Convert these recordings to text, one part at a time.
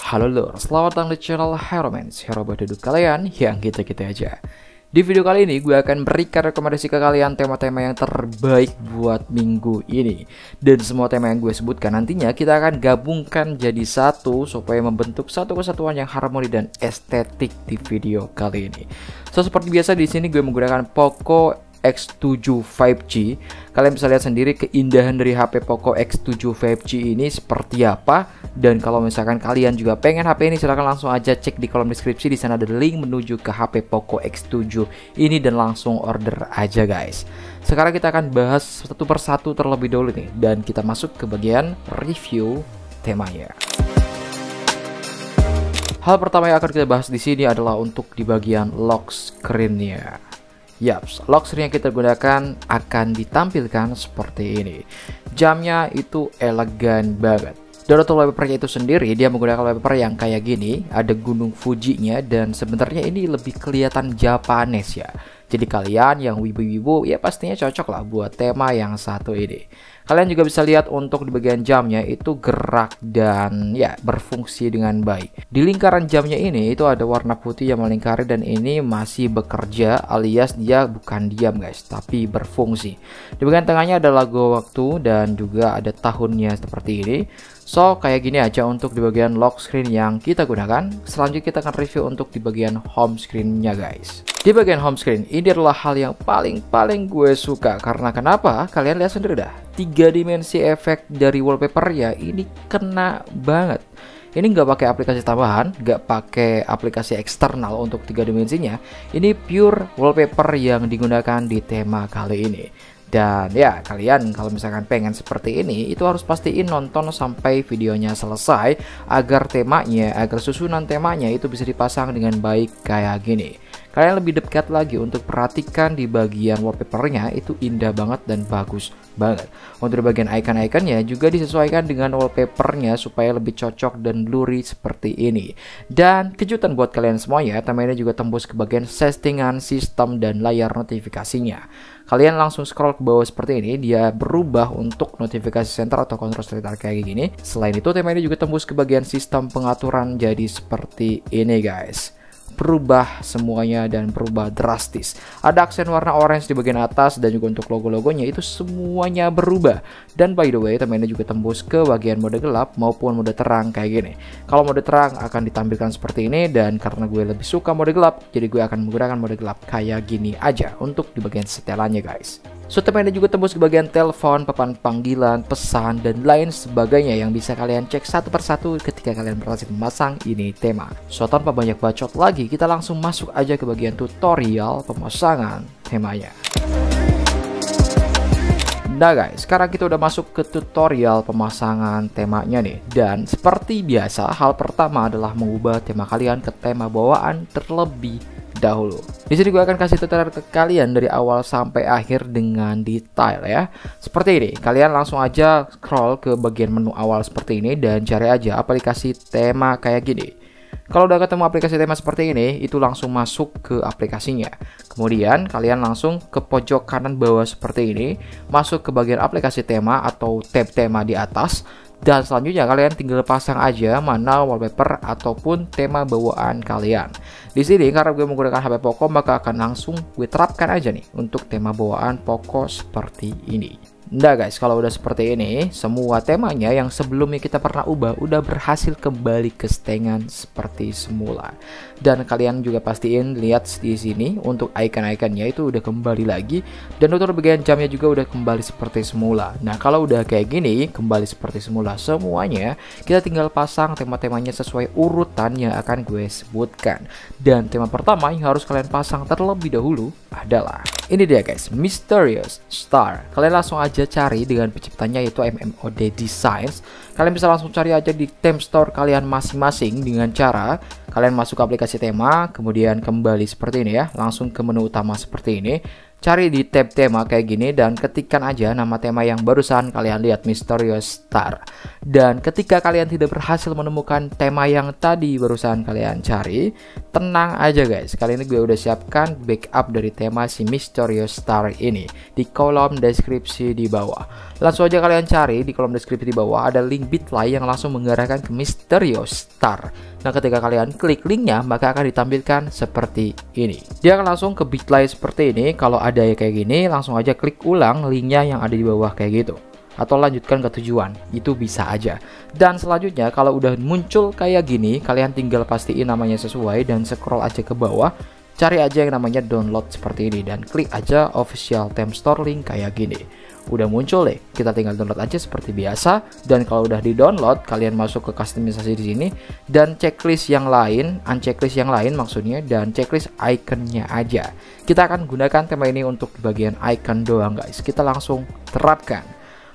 Halo lur, selamat datang di channel Heromans, hero buat hidup kalian yang kita-kita aja. Di video kali ini gue akan berikan rekomendasi ke kalian tema-tema yang terbaik buat minggu ini. Dan semua tema yang gue sebutkan nantinya kita akan gabungkan jadi satu supaya membentuk satu kesatuan yang harmoni dan estetik di video kali ini. So seperti biasa di sini gue menggunakan Poco X7 5G. Kalian bisa lihat sendiri keindahan dari HP Poco X7 5G ini seperti apa. Dan kalau misalkan kalian juga pengen HP ini, silahkan langsung aja cek di kolom deskripsi. Di sana ada link menuju ke HP Poco X7 ini dan langsung order aja guys. Sekarang kita akan bahas satu persatu terlebih dahulu nih, dan kita masuk ke bagian review temanya. Hal pertama yang akan kita bahas di sini adalah untuk di bagian lock screen-nya. Yaps, lock screen yang kita gunakan akan ditampilkan seperti ini. Jamnya itu elegan banget. Dan untuk wallpapernya itu sendiri, dia menggunakan wallpaper yang kayak gini. Ada gunung Fuji-nya dan sebenarnya ini lebih kelihatan Japanese ya. Jadi kalian yang wibu-wibu ya pastinya cocok lah buat tema yang satu ini. Kalian juga bisa lihat untuk di bagian jamnya itu gerak dan ya berfungsi dengan baik. Di lingkaran jamnya ini itu ada warna putih yang melingkari dan ini masih bekerja, alias dia bukan diam guys, tapi berfungsi. Di bagian tengahnya ada logo waktu dan juga ada tahunnya seperti ini. So kayak gini aja untuk di bagian lock screen yang kita gunakan. Selanjutnya kita akan review untuk di bagian home screen-nya guys. Di bagian home screen ini adalah hal yang paling gue suka. Karena kenapa? Kalian lihat sendiri dah, 3 dimensi efek dari wallpaper ya ini kena banget. Ini nggak pakai aplikasi tambahan, nggak pakai aplikasi eksternal untuk 3 dimensinya. Ini pure wallpaper yang digunakan di tema kali ini. Dan ya kalian kalau misalkan pengen seperti ini, itu harus pastiin nonton sampai videonya selesai agar susunan temanya itu bisa dipasang dengan baik kayak gini. Kalian lebih dekat lagi untuk perhatikan di bagian wallpapernya, itu indah banget dan bagus banget. Untuk di bagian icon-iconnya juga disesuaikan dengan wallpapernya supaya lebih cocok dan blurry seperti ini. Dan kejutan buat kalian semuanya, tema ini juga tembus ke bagian settingan sistem dan layar notifikasinya. Kalian langsung scroll ke bawah seperti ini, dia berubah untuk notifikasi center atau control center kayak gini. Selain itu tema ini juga tembus ke bagian sistem pengaturan jadi seperti ini guys. Berubah semuanya dan berubah drastis. Ada aksen warna orange di bagian atas dan juga untuk logo-logonya itu semuanya berubah. Dan by the way, tema ini juga tembus ke bagian mode gelap maupun mode terang kayak gini. Kalau mode terang akan ditampilkan seperti ini, dan karena gue lebih suka mode gelap, jadi gue akan menggunakan mode gelap kayak gini aja untuk di bagian setelannya guys. So tema ini juga tembus ke bagian telepon, papan panggilan, pesan, dan lain sebagainya yang bisa kalian cek satu persatu ketika kalian berhasil memasang ini tema. So tanpa banyak bacot lagi, kita langsung masuk aja ke bagian tutorial pemasangan temanya. Nah guys, sekarang kita udah masuk ke tutorial pemasangan temanya nih. Dan seperti biasa, hal pertama adalah mengubah tema kalian ke tema bawaan terlebih dahulu. Di sini gue akan kasih tutorial ke kalian dari awal sampai akhir dengan detail ya. Seperti ini, kalian langsung aja scroll ke bagian menu awal seperti ini dan cari aja aplikasi tema kayak gini. Kalau udah ketemu aplikasi tema seperti ini, itu langsung masuk ke aplikasinya. Kemudian kalian langsung ke pojok kanan bawah seperti ini, masuk ke bagian aplikasi tema atau tab tema di atas. Dan selanjutnya kalian tinggal pasang aja mana wallpaper ataupun tema bawaan kalian. Di sini karena gue menggunakan HP Poco, maka akan langsung gue terapkan aja nih untuk tema bawaan Poco seperti ini. Nah guys, kalau udah seperti ini, semua temanya yang sebelumnya kita pernah ubah udah berhasil kembali ke setengan seperti semula. Dan kalian juga pastiin lihat di sini untuk icon-iconnya itu udah kembali lagi, dan untuk bagian jamnya juga udah kembali seperti semula. Nah kalau udah kayak gini, kembali seperti semula semuanya, kita tinggal pasang tema-temanya sesuai urutan yang akan gue sebutkan. Dan tema pertama yang harus kalian pasang terlebih dahulu adalah ini dia guys, Mysterious Star. Kalian langsung aja cari dengan penciptanya yaitu MMOD Designs. Kalian bisa langsung cari aja di theme store kalian masing-masing dengan cara kalian masuk ke aplikasi tema, kemudian kembali seperti ini ya, langsung ke menu utama seperti ini. Cari di tab tema kayak gini dan ketikkan aja nama tema yang barusan kalian lihat, Mysterious Star. Dan ketika kalian tidak berhasil menemukan tema yang tadi barusan kalian cari, tenang aja guys, kali ini gue udah siapkan backup dari tema si Mysterious Star ini di kolom deskripsi di bawah. Langsung aja kalian cari di kolom deskripsi di bawah, ada link Bitly yang langsung mengarahkan ke Mysterious Star. Nah, ketika kalian klik linknya, maka akan ditampilkan seperti ini. Dia akan langsung ke Bitly seperti ini. Kalau ada ya kayak gini, langsung aja klik ulang linknya yang ada di bawah kayak gitu. Atau lanjutkan ke tujuan, itu bisa aja. Dan selanjutnya kalau udah muncul kayak gini, kalian tinggal pastiin namanya sesuai dan scroll aja ke bawah. Cari aja yang namanya download seperti ini dan klik aja official theme store link kayak gini. Udah muncul deh, kita tinggal download aja seperti biasa. Dan kalau udah di download, kalian masuk ke customisasi di sini dan checklist yang lain, unchecklist yang lain maksudnya, dan checklist iconnya aja. Kita akan gunakan tema ini untuk di bagian icon doang guys. Kita langsung terapkan.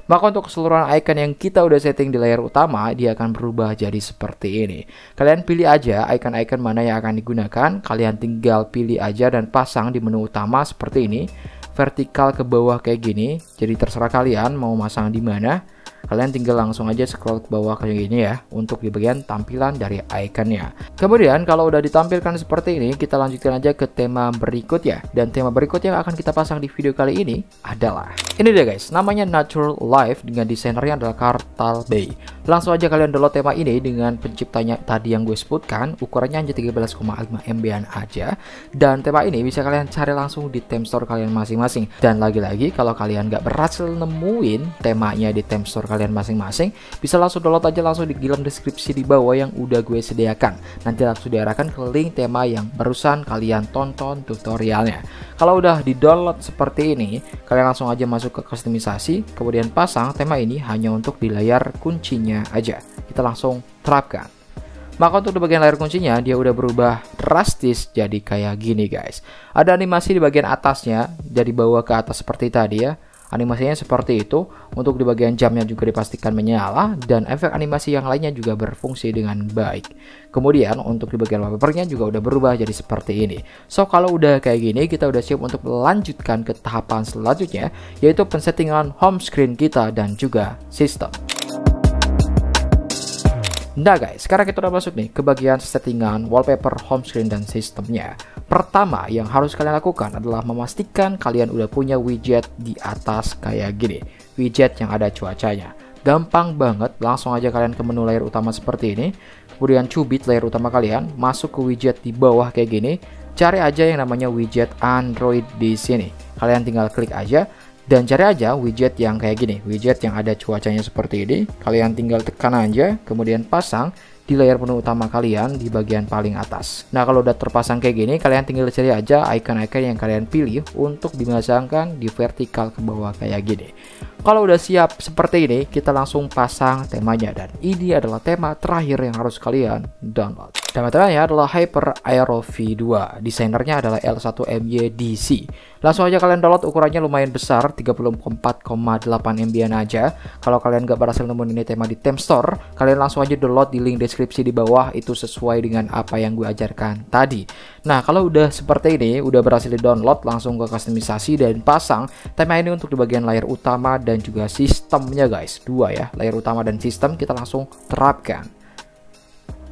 Maka untuk keseluruhan icon yang kita udah setting di layar utama, dia akan berubah jadi seperti ini. Kalian pilih aja icon-icon mana yang akan digunakan. Kalian tinggal pilih aja dan pasang di menu utama seperti ini. Vertikal ke bawah kayak gini. Jadi terserah kalian mau masang di mana. Kalian tinggal langsung aja scroll ke bawah kayak gini ya, untuk di bagian tampilan dari iconnya. Kemudian kalau udah ditampilkan seperti ini, kita lanjutkan aja ke tema berikut ya. Dan tema berikut yang akan kita pasang di video kali ini adalah ini dia guys, namanya Natural Life dengan desainernya adalah Kartal Bay. Langsung aja kalian download tema ini dengan penciptanya tadi yang gue sebutkan. Ukurannya hanya 13,5 MB-an aja. Dan tema ini bisa kalian cari langsung di theme store kalian masing-masing. Dan lagi-lagi kalau kalian nggak berhasil nemuin temanya di theme store kalian masing-masing, bisa langsung download aja langsung di dalam deskripsi di bawah yang udah gue sediakan. Nanti langsung diarahkan ke link tema yang barusan kalian tonton tutorialnya. Kalau udah di download seperti ini, kalian langsung aja masuk ke kustomisasi, kemudian pasang tema ini hanya untuk di layar kuncinya aja. Kita langsung terapkan. Maka untuk di bagian layar kuncinya, dia udah berubah drastis jadi kayak gini guys. Ada animasi di bagian atasnya, dari bawah ke atas seperti tadi ya. Animasinya seperti itu. Untuk di bagian jamnya juga dipastikan menyala, dan efek animasi yang lainnya juga berfungsi dengan baik. Kemudian untuk di bagian wallpapernya juga udah berubah jadi seperti ini. So kalau udah kayak gini, kita udah siap untuk melanjutkan ke tahapan selanjutnya, yaitu pensettingan home screen kita dan juga sistem. Nah guys, sekarang kita udah masuk nih ke bagian settingan wallpaper, home screen, dan sistemnya. Pertama yang harus kalian lakukan adalah memastikan kalian udah punya widget di atas kayak gini. Widget yang ada cuacanya. Gampang banget, langsung aja kalian ke menu layar utama seperti ini. Kemudian cubit layar utama kalian, masuk ke widget di bawah kayak gini. Cari aja yang namanya widget Android di sini. Kalian tinggal klik aja. Dan cari aja widget yang kayak gini, widget yang ada cuacanya seperti ini. Kalian tinggal tekan aja, kemudian pasang di layar menu utama kalian di bagian paling atas. Nah kalau udah terpasang kayak gini, kalian tinggal cari aja icon-icon yang kalian pilih untuk dimasangkan di vertikal ke bawah kayak gini. Kalau udah siap seperti ini, kita langsung pasang temanya. Dan ini adalah tema terakhir yang harus kalian download. Tema temanya adalah Hyper Aero V2. Desainernya adalah L1MY-DC. Langsung aja kalian download, ukurannya lumayan besar, 34,8 MB-an aja. Kalau kalian gak berhasil nemuin ini tema di theme store, kalian langsung aja download di link deskripsi di bawah, itu sesuai dengan apa yang gue ajarkan tadi. Nah kalau udah seperti ini, udah berhasil di download, langsung ke kustomisasi dan pasang tema ini untuk di bagian layar utama dan juga sistemnya guys. Dua ya, layar utama dan sistem, kita langsung terapkan.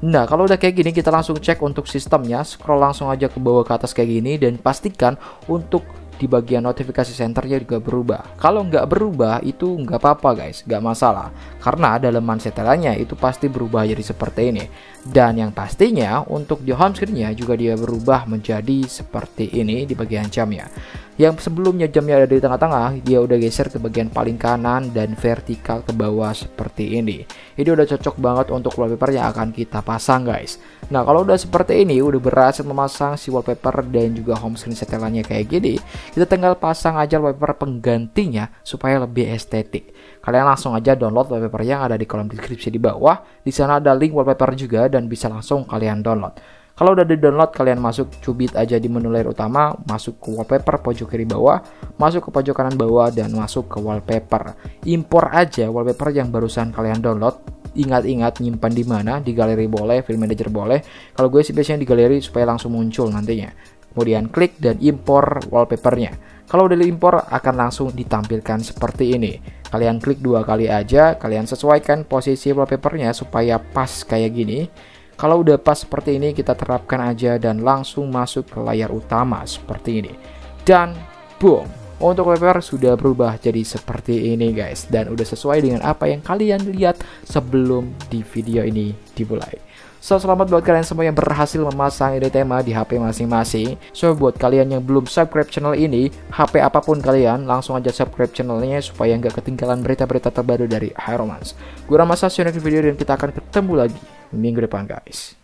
Nah kalau udah kayak gini, kita langsung cek untuk sistemnya. Scroll langsung aja ke bawah ke atas kayak gini dan pastikan untuk di bagian notifikasi centernya juga berubah. Kalau nggak berubah itu nggak apa-apa guys, nggak masalah, karena daleman setelannya itu pasti berubah jadi seperti ini. Dan yang pastinya untuk di home screen-nya juga dia berubah menjadi seperti ini di bagian jamnya. Yang sebelumnya jamnya ada di tengah-tengah, dia udah geser ke bagian paling kanan dan vertikal ke bawah seperti ini. Ini udah cocok banget untuk wallpaper yang akan kita pasang guys. Nah kalau udah seperti ini, udah berhasil memasang si wallpaper dan juga home screen setelannya kayak gini, kita tinggal pasang aja wallpaper penggantinya supaya lebih estetik. Kalian langsung aja download wallpaper yang ada di kolom deskripsi di bawah. Di sana ada link wallpaper juga dan bisa langsung kalian download. Kalau udah di download, kalian masuk cubit aja di menu layar utama, masuk ke wallpaper pojok kiri bawah, masuk ke pojok kanan bawah, dan masuk ke wallpaper. Impor aja wallpaper yang barusan kalian download. Ingat-ingat nyimpan di mana, di galeri boleh, file manager boleh. Kalau gue sih biasanya di galeri supaya langsung muncul nantinya. Kemudian klik dan impor wallpapernya. Kalau udah diimpor akan langsung ditampilkan seperti ini. Kalian klik 2 kali aja, kalian sesuaikan posisi wallpapernya supaya pas kayak gini. Kalau udah pas seperti ini, kita terapkan aja dan langsung masuk ke layar utama seperti ini. Dan boom, untuk wallpaper sudah berubah jadi seperti ini guys, dan udah sesuai dengan apa yang kalian lihat sebelum di video ini dimulai. So, selamat buat kalian semua yang berhasil memasang ide tema di HP masing-masing. So, buat kalian yang belum subscribe channel ini, HP apapun kalian, langsung aja subscribe channelnya supaya nggak ketinggalan berita-berita terbaru dari HiRomance. Gue Rama Sasio, next video dan kita akan ketemu lagi minggu depan guys.